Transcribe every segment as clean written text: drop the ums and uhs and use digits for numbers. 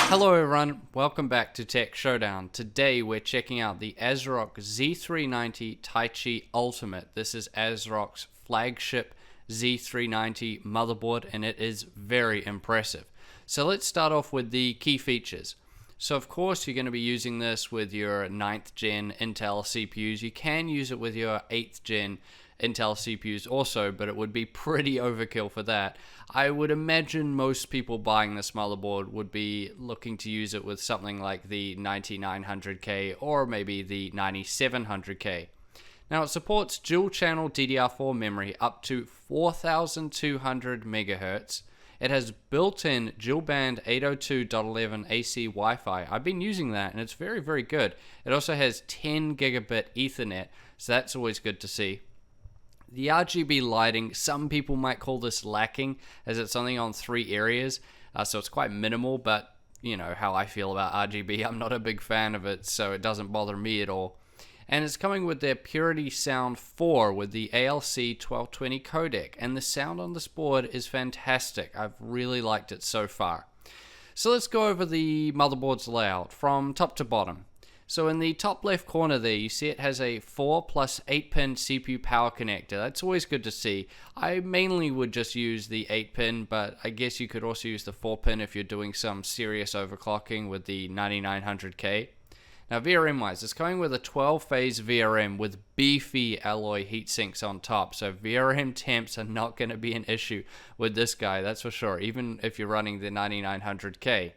Hello everyone, welcome back to Tech Showdown. Today we're checking out the Asrock Z390 Taichi Ultimate. This is Asrock's flagship Z390 motherboard and it is very impressive. So let's start off with the key features. So of course you're going to be using this with your 9th gen Intel CPUs. You can use it with your 8th gen Intel CPUs also, but it would be pretty overkill for that. I would imagine most people buying this motherboard would be looking to use it with something like the 9900K or maybe the 9700K. Now it supports dual channel DDR4 memory up to 4200 MHz. It has built-in dual band 802.11 AC Wi-Fi. I've been using that and it's very good. It also has 10 gigabit Ethernet, so that's always good to see. The RGB lighting, some people might call this lacking as it's only on 3 areas, so it's quite minimal, but you know how I feel about RGB. I'm not a big fan of it, so it doesn't bother me at all. And it's coming with their Purity Sound 4 with the ALC 1220 codec, and the sound on this board is fantastic. I've really liked it so far. So let's go over the motherboard's layout from top to bottom. So in the top left corner there, you see it has a 4 plus 8 pin CPU power connector. That's always good to see. I mainly would just use the 8 pin, but I guess you could also use the 4 pin if you're doing some serious overclocking with the 9900K. Now VRM wise, it's coming with a 12 phase VRM with beefy alloy heatsinks on top. So VRM temps are not going to be an issue with this guy, that's for sure, even if you're running the 9900K.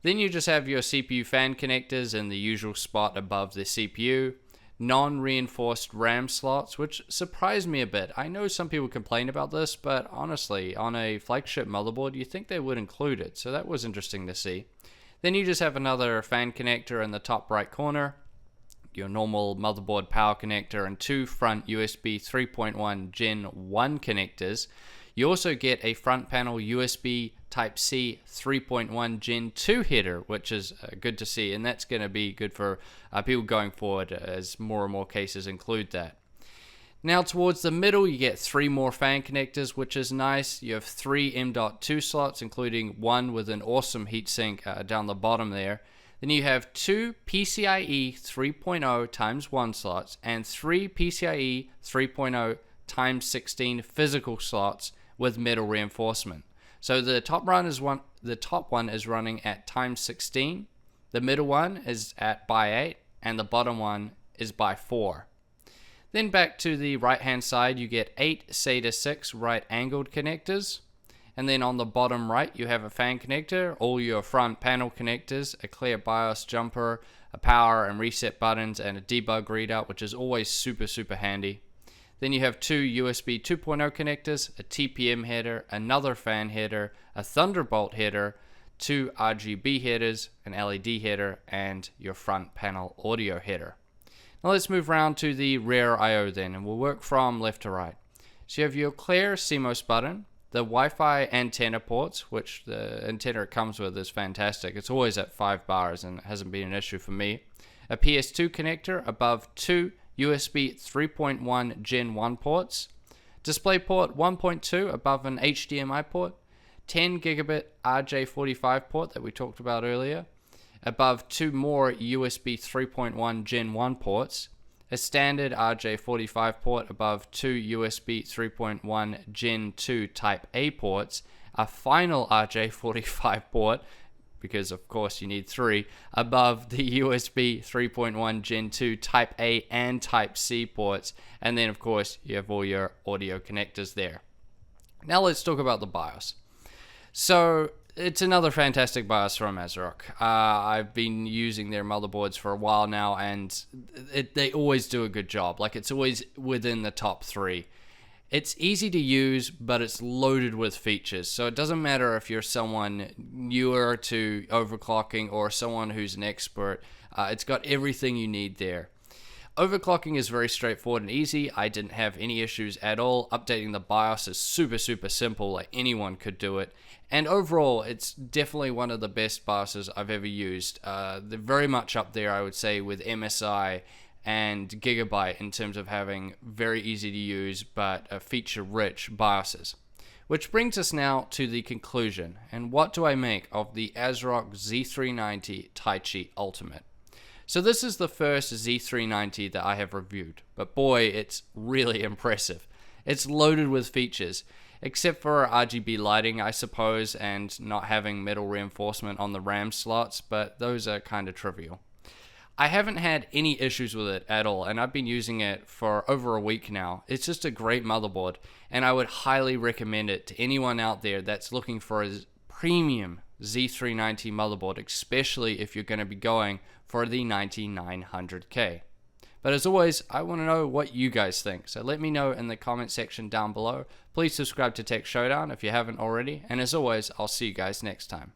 Then you just have your CPU fan connectors in the usual spot above the CPU, non-reinforced RAM slots, which surprised me a bit. I know some people complain about this, but honestly, on a flagship motherboard, you think they would include it, so that was interesting to see. Then you just have another fan connector in the top right corner, your normal motherboard power connector, and 2 front USB 3.1 Gen 1 connectors. You also get a front panel USB Type-C 3.1 Gen 2 header, which is good to see, and that's going to be good for people going forward as more and more cases include that. Now towards the middle you get 3 more fan connectors, which is nice. You have 3 M.2 slots, including one with an awesome heatsink down the bottom there. Then you have 2 PCIe 3.0 x 1 slots and 3 PCIe 3.0 x 16 physical slots with metal reinforcement. So the top one is running at x16, the middle one is at by 8, and the bottom one is by 4. Then back to the right hand side, you get 8 SATA 6 right angled connectors, and then on the bottom right you have a fan connector, all your front panel connectors, a clear BIOS jumper, a power and reset buttons, and a debug readout, which is always super handy. Then you have 2 USB 2.0 connectors, a TPM header, another fan header, a Thunderbolt header, 2 RGB headers, an LED header, and your front panel audio header. Now let's move around to the rear I/O then, and we'll work from left to right. So you have your clear CMOS button, the Wi-Fi antenna ports, which the antenna it comes with is fantastic. It's always at 5 bars and it hasn't been an issue for me. A PS2 connector above 2 USB 3.1 Gen 1 ports, DisplayPort 1.2 above an HDMI port, 10 gigabit RJ45 port that we talked about earlier, above 2 more USB 3.1 Gen 1 ports, a standard RJ45 port above 2 USB 3.1 Gen 2 Type A ports, a final RJ45 port, because of course you need 3, above the USB 3.1 Gen 2 Type A and Type C ports, and then of course you have all your audio connectors there. Now let's talk about the BIOS. So it's another fantastic BIOS from Asrock. I've been using their motherboards for a while now, and they always do a good job. Like, it's always within the top 3. It's easy to use, but it's loaded with features. So it doesn't matter if you're someone newer to overclocking or someone who's an expert. It's got everything you need there. Overclocking is very straightforward and easy. I didn't have any issues at all. Updating the BIOS is super simple. Like, anyone could do it. And overall, it's definitely one of the best BIOSes I've ever used. They're very much up there, I would say, with MSI and Gigabyte in terms of having very easy to use but feature rich BIOSes. Which brings us now to the conclusion, and what do I make of the Asrock Z390 Taichi Ultimate? So this is the first Z390 that I have reviewed, but boy, it's really impressive. It's loaded with features, except for RGB lighting, I suppose, and not having metal reinforcement on the RAM slots, but those are kind of trivial. I haven't had any issues with it at all, and I've been using it for over a week now. It's just a great motherboard, and I would highly recommend it to anyone out there that's looking for a premium Z390 motherboard, especially if you're going to be going for the 9900K. But as always, I want to know what you guys think, so let me know in the comment section down below. Please subscribe to Tech Showdown if you haven't already, and as always, I'll see you guys next time.